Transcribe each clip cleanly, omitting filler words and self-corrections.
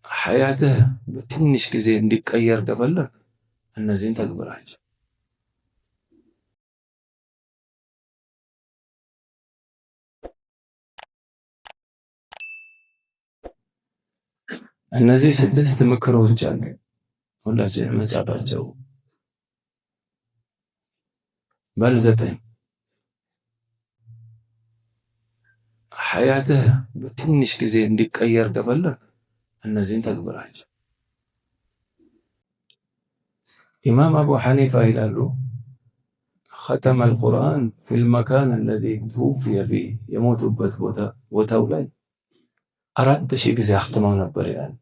ሐያትህ በትንሽ ጊዜ እንዲቀየር ከፈለክ እነዚህን ተግብራቸው። እነዚህ 6 ምክሮች አሉ። ሁላችንም መጻፋቸው በል 9 ሐያትህ በትንሽ ጊዜ እንዲቀየር ከፈለክ እነዚህን ተግብራቸው። ኢማም አቡ ሐኒፋ ይላሉ ختم القرآن في المكان الذي توفي فيه የሞቱበት ቦታው ላይ 4000 ጊዜ አختመው ነበር ይላል።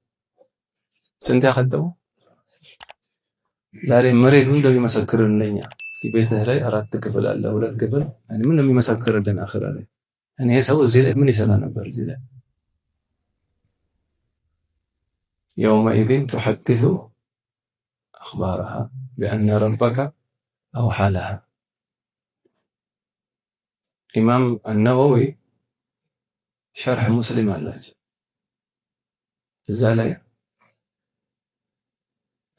ስንት ያختመው? ዛሬ መሬቱ እንደሚመሰክርልን ለኛ እስኪ ቤትህ ላይ 4 ክፍል አለ 2 ክፍል ምን እንደሚመሰክርልን አኺራ ላይ እኔ ሰው እዚህ ላይ ምን ይሰራ ነበር? እዚህ ላይ يومئذ تحدث أخبارها بأن ربك أوحى لها. ኢማም አነወዊ ሸርሕ ሙስሊም አላቸው። እዛ ላይ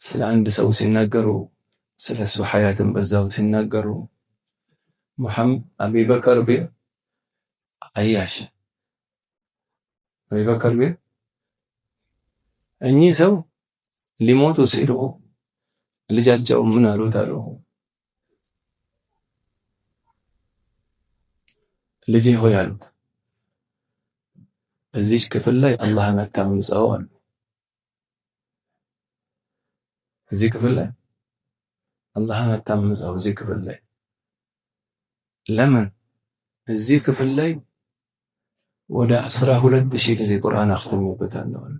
ስለ አንድ ሰው ሲናገሩ ስለ እሱ ሐያትን በዛው ሲናገሩ አቢበከር ቢን አያሽ አቢበከር ቢን እኚህ ሰው ሊሞቱ ሲሉ ልጃቸው ምን አሉት አሉ ልጄ ሆይ አሉት እዚህ ክፍል ላይ አላህን አታምፀው አሉ። እዚህ ክፍል ላይ አላህን አታምፀው እዚህ ክፍል ላይ ለምን? እዚህ ክፍል ላይ ወደ 12000 ጊዜ ቁርአን አختمበታለሁ አሉ።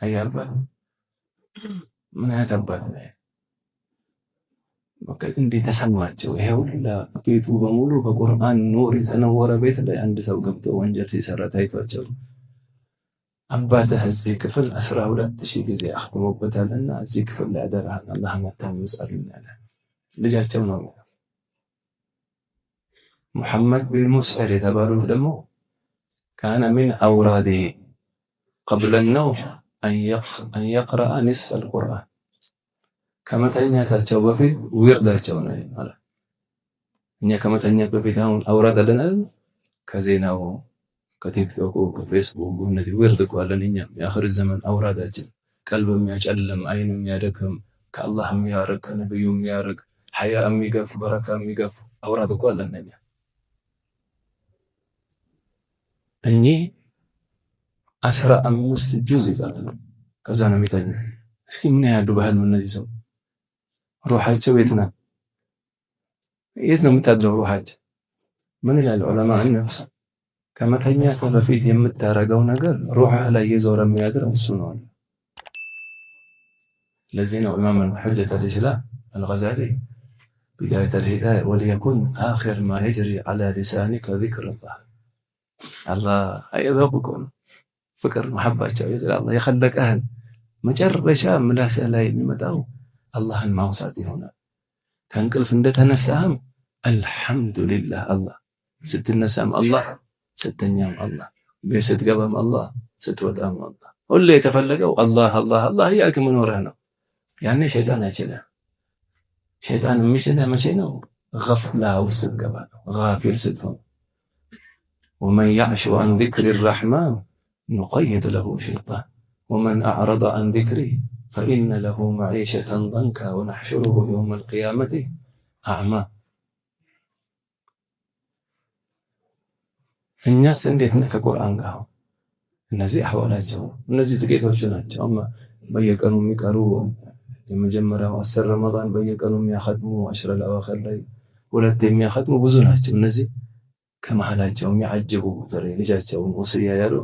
አያባህ ምን ያተባት ነው እንዴት ተሰማቸው? ይሄ ሁሉ ቤቱ በሙሉ በቁርአን ኑር የተነወረ ቤት ላይ አንድ ሰው ገብቶ ወንጀል ሲሰራ ታይቷቸው አባትህ እዚህ ክፍል 12000 ጊዜ አختمበታልና እዚህ ክፍል ላይ አደራህን አላህን አታምፀልኝ አለ። ልጃቸው ነው። ሙሐመድ ቢን ሙስዒር የተባሉት ደግሞ ካነ ሚን አውራዲሂ قبل النوم أن يقرأ نصف القرآن ከመተኛታቸው በፊት ዊርዳቸው ነው ማለት። እኛ ከመተኛት በፊት አሁን አውራድ አለናል ከዜናው ከቲክቶክ ከፌስቡክ እነዚህ ዊርድ ቋለን እኛ የአኺር ዘመን አውራዳችን ቀልብ የሚያጨልም አይን የሚያደክም ከአላህ የሚያርቅ ከነብዩ የሚያርቅ ሐያ የሚገፍ በረካ የሚገፍ አውራድ ቋለን እኛ እኚ 15 ጁዝ ይቀራሉ ከዛ ነው የሚተኙ። እስኪ ምን ያህሉ በህልም እነዚህ ሰው ሩሃቸው የት ነው የምታድረው? ሩሃቸው ምን ይላል ዑለማ ነፍስ ከመተኛት በፊት የምታረገው ነገር ሩህ ላይ የዞረ የሚያድር እሱ ነው። ለዚህ ነው ኢማም ሑጀተ الإسلام الغزالي بداية الهداية وليكن آخر ما يجري على لسانك ذكر الله አይበቁም ፍቅር መሐባቸው ይላል። አላህ የኸለቀህን መጨረሻ ምላስህ ላይ የሚመጣው አላህን ማውሳት ይሆናል። ከእንቅልፍ እንደተነሳህም አልሐምዱሊላህ አላህ ስትነሳም አላህ ስትተኛም አላህ ቤት ስትገባም አላህ ስትወጣም አላህ ሁሌ የተፈለገው አላህ አላህ አላህ እያልክ መኖርህ ነው። ያኔ ሸይጣን አይችልም። ሸይጣን የሚችልህ መቼ ነው? ገፍላ ውስጥ ስትገባ ነው። ጋፊል ስትሆን ومن يعش عن ذكر الرحمن نقيض له شيطان ومن أعرض عن ذكري فإن له معيشة ضنكا ونحشره يوم القيامة أعمى. الناس እንዴት ነው ከቁርአን ጋር እነዚህ አህዋላቸው እነዚህ ጥቂቶች ናቸው። አማ በየቀኑ የሚቀሩ የመጀመሪያው 10 ረመዳን በየቀኑ የሚያختሙ 10 الأواخر ላይ ሁለት የሚያختሙ ብዙ ናቸው። እነዚህ ከመሐላቸው የሚያጅቡ ተረ ልጃቸውን ወስያ ያሉ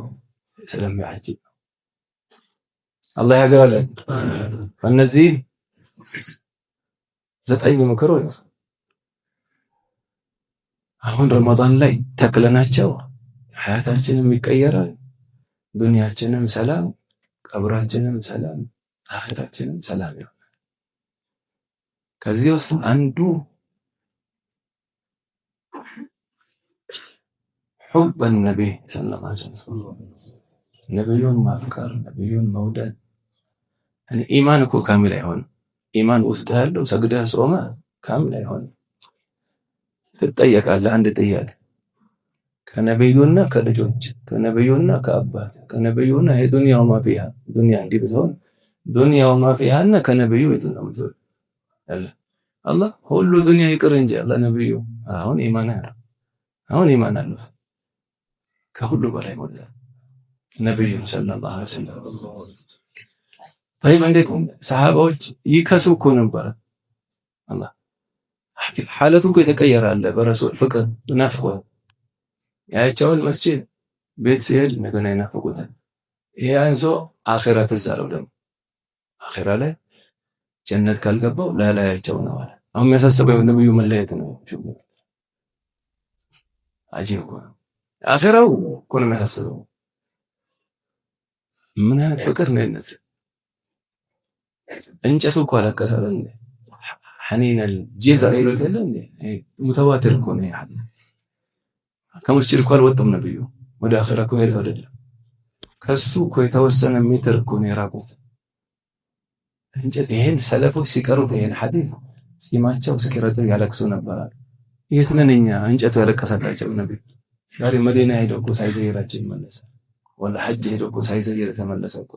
ስለሚያጅብ አላህ ያገራለን። እነዚህ 9 ምክሮች አሁን ረመዳን ላይ ተክለናቸው ሐያታችንም ይቀየራል፣ ዱንያችንም ሰላም፣ ቀብራችንም ሰላም፣ አኺራችንም ሰላም ይሆናል። ከዚህ ውስጥ አንዱ حب النبي صلى الله عليه وسلم ነብዩን ማፍቀር ነብዩን መውደድ ኢማን እኮ ካሚል አይሆንም። ኢማን ውስጥ ያለው ሰግደህ ጾመ ካሚል አይሆንም። ትጠየቃለህ አንድ ጥያቄ ከነብዩና ከልጆች ከነብዩና ከአባት ከነብዩና የዱንያው ማፊያ ዱንያ እንዲህ ብትሆን ዱንያው ማፊያና ከነብዩ የቱን ነው የምትወድ? አላህ ሁሉ ዱንያ ይቅር እንጂ አላህ ነብዩ አሁን ኢማን አለው ከሁሉ በላይ ሞላ ነብዩ ሰለላሁ ዐለይሂ ወሰለም። طيب እንዴት ሰሃባዎች ይከሱ እኮ ነበር። አላህ ሐለቱ እኮ የተቀየረ አለ በረሱል ፍቅር ናፍቆት ያያቸውን መስጂድ ቤት ሲሄድ ነገና ይናፍቁታል። ይሄ አንሶ አኺራ ተዛለው ደግሞ አኺራ ላይ ጀነት ካልገባው ላላያቸው ነው አለ። አሁን የሚያሳስበው ነብዩ መለየት ነው። አጂብ እኮ አኺራው እኮ ነው የሚያሳስበው። ምን አይነት ፍቅር ነው የነዚህ? እንጨቱ እኮ አለቀሰለ እንዴ ሐኒን الجذع ይሉታል እንዴ ሙተዋቲር እኮ ነው ይሄ ከመስጂድ እኮ አልወጣም ነብዩ ወደ አኺራ እኮ ሄደው አይደለም ከሱ እኮ የተወሰነ ሜትር እኮ ነው የራቁት እንጨት። ይሄን ሰለፎች ሲቀሩት ይሄን ሐዲስ ሲማቸው እስኪረጥብ ያለቅሱ ነበር። የት ነን እኛ እንጨቱ ያለቀሰላቸው ነብዩ? ዛሬ መዲና ሄደው እኮ ሳይዘይራቸው ይመለሳል። ወላ ሐጅ ሄደው እኮ ሳይዘይር ተመለሰ እኮ።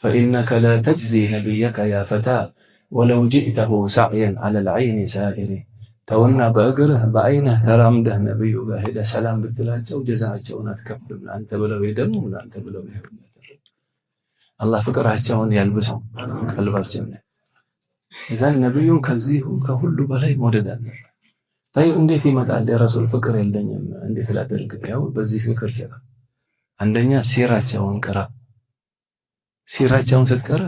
فإنك لا تجزي نبيك يا فتى ولو جئته سعيا على العين سائر ተውና በእግርህ በአይንህ ተራምደህ ነብዩ ጋር ሄደህ ሰላም ብትላቸው ጀዛቸውን አትከፍልም። አንተ ብለው ይደሙ አንተ ብለው ይሄዱ። አላህ ፍቅራቸውን ያልብሰው ቀልባችን። እዛን ነብዩን ከዚህ ከሁሉ በላይ መውደድ አለ። ታዩ እንዴት ይመጣል የረሱል ፍቅር የለኝም እንዴት ላደርግ? ያው በዚህ ፍቅር ጀራ አንደኛ ሲራቸውን ቀራ። ሲራቸውን ስትቀራ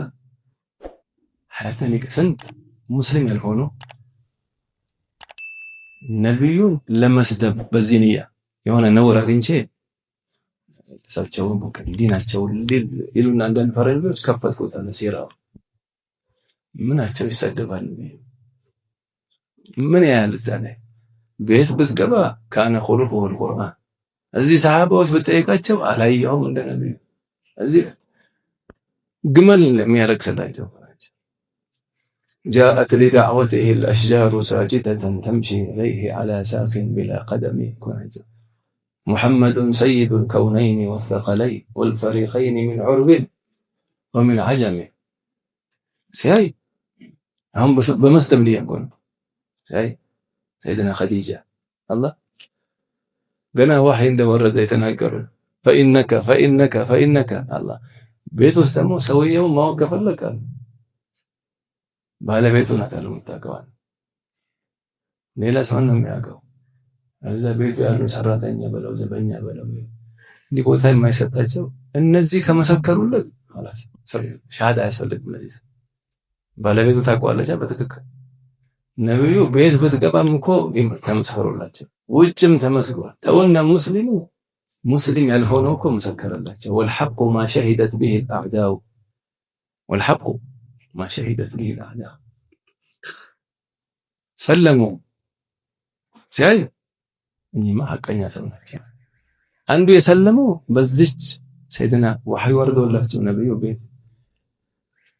ሐያተን ስንት ሙስሊም ያልሆኑ ነብዩን ለመስደብ በዚህ ንያ የሆነ ነውር አግኝቼ ሰብቸው ዲናቸው ይሉና አንዳንድ ፈረንጆች ከፈትኩታል ሲራው ምናቸው ይሰደባል። ምን ያህል ዛኔ ቤት ብትገባ ካነ ኹሉቁ القرآن እዚህ ሰሃባዎች በጠይቃቸው አላየውም እንደነብዩ እዚህ ግመል የሚያረክስላቸው جاءت لدعوته الأشجار ساجدة تمشي إليه على ساق بلا قدم محمد سيد الكونين والثقلين والفريقين من عرب ومن عجم سياي هم بمستملي يكون سياي سيدنا خديجة الله قنا واحد عنده ورد يتناقر فإنك الله بيته استمو سويه وما وقف لك ባለቤቱ ናት አሉ ተቀዋል ሌላ ሰው ነው የሚያውቀው። እዛ ቤቱ ያሉ ሰራተኛ በለው ዘበኛ በለው እንዲህ ቦታ የማይሰጣቸው እነዚህ ከመሰከሩለት خلاص ሻሃዳ ያስፈልግም። ለዚህ ባለቤቱ ታቋለች በትክክል ነብዩ ቤት ብትገባም እኮ ተመሰከሩላቸው ውጭም ተመስክሯል። ተውና ሙስሊም ያልሆነው እኮ መሰከረላቸው። والحق ما شهدت به الاعداء والحق ما شهدت به الأعداء سلموا سياي اني ما حقኛ ሰምታችሁ አንዱ የሰለመው በዚች ሰይድና ወህይ ወርዶላቸው ነብዩ ቤት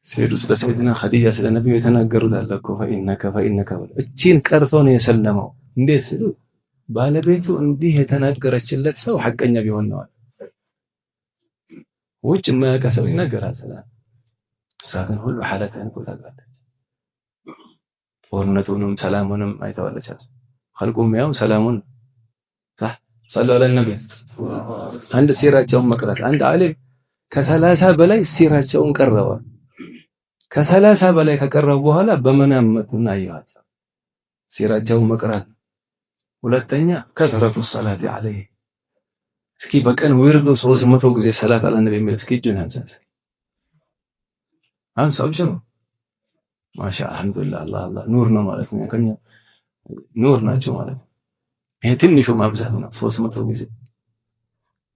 ሰይዱ ስለ ሰይድና ኸዲጃ ስለ ነብዩ የተናገሩት አለኮ فإنك እቺን ቀርቶ ነው የሰለመው። እንዴት ሲሉ ባለቤቱ እንዲህ የተናገረችለት ሰው ሐቀኛ ቢሆን ነው። ውጭ ማያቀሰው ይናገራል ሰላም ሳገን ሁሉ ሐለተን ቆጣጣለች። ጦርነቱንም ሰላሙንም አይተዋለች። خلقهم ያው ሰላሙን صح صلوا على النبي አንድ ሲራቸውን መቅራት አንድ ዓሊም ከ30 በላይ ሲራቸውን ቀረበ። ከ30 በላይ ከቀረበ በኋላ በመናመቱና ያያቸው ሲራቸውን መቅራት። ሁለተኛ ከثرة الصلاة عليه እስኪ በቀን ወርዶ 300 ጊዜ ሰላት አለ ነብይ የሚል እስኪ እጁን ያንሳስ አንሳው ጀኑ ማሻ አልহামዱሊላህ አላህ ኑር ነው ማለት ነው። ከኛ ኑር ናቸው ማለት ነው። ይሄ ትንሹ ማብዛት ነው 300 ጊዜ።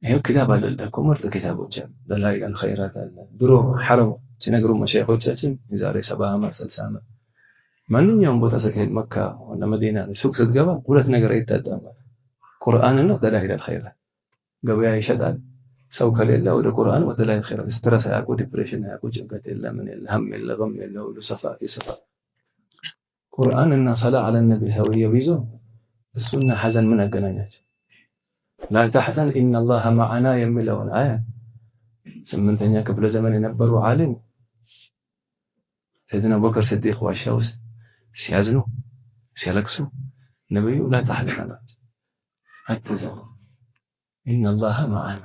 ይሄ ኪታብ አለ ኮመርት ኪታቦች ደላኢል الخيرات አለ ድሮ ሐረም ሲነግሩ መሻይኾቻችን የዛሬ 70 ዓመት 60 ዓመት ማንኛውም ቦታ ስትሄድ መካ ወላ መዲና ሱቅ ስትገባ ሁለት ነገር አይታጣም ቁርአንና ደላኢል الخيرات ገበያ ይሸጣል። ሰው ከሌለ ወደ ቁርአን ወደ ላይ ኸይር ስትረስ ያቁ ዲፕሬሽን ያቁ ጭንቀት የለ ምን የለ ሀም የለ ገም የለ ሁሉ ሰፋ ይሰፋ ቁርአን እና ሰላ አለ ነብይ ሰውየው ይዞ እሱና ሐዘን ምን አገናኛቸው? ላ ተሕዘን ኢነላህ መዐና የሚለውን አያ 8ኛ ክፍለ ዘመን የነበሩ ዓሊም ሰይድና አቡበከር ሲዲቅ ዋሻ ውስጥ ሲያዝኑ ሲያለቅሱ ነብዩ ላ ተሕዘን አላቸው። አትዘን ኢነላህ መዐና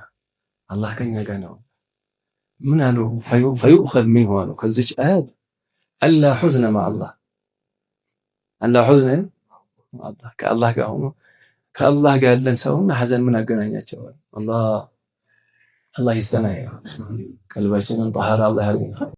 አላህ ከኛ ጋር ነው። ምን አሉ? ፈዩእኸዝ ሚንሁ አሉ ከዚች አያት አላ ሑዝነ መዐላህ አላ ሑዝነ መዐላህ ከአላህ ጋር ሆኖ ከአላህ ጋር ያለን ሰውና ሐዘን ምን አገናኛቸው? አላህ ይስጠና ቀልባችንን ጠሃራ አላህ ያርግልን።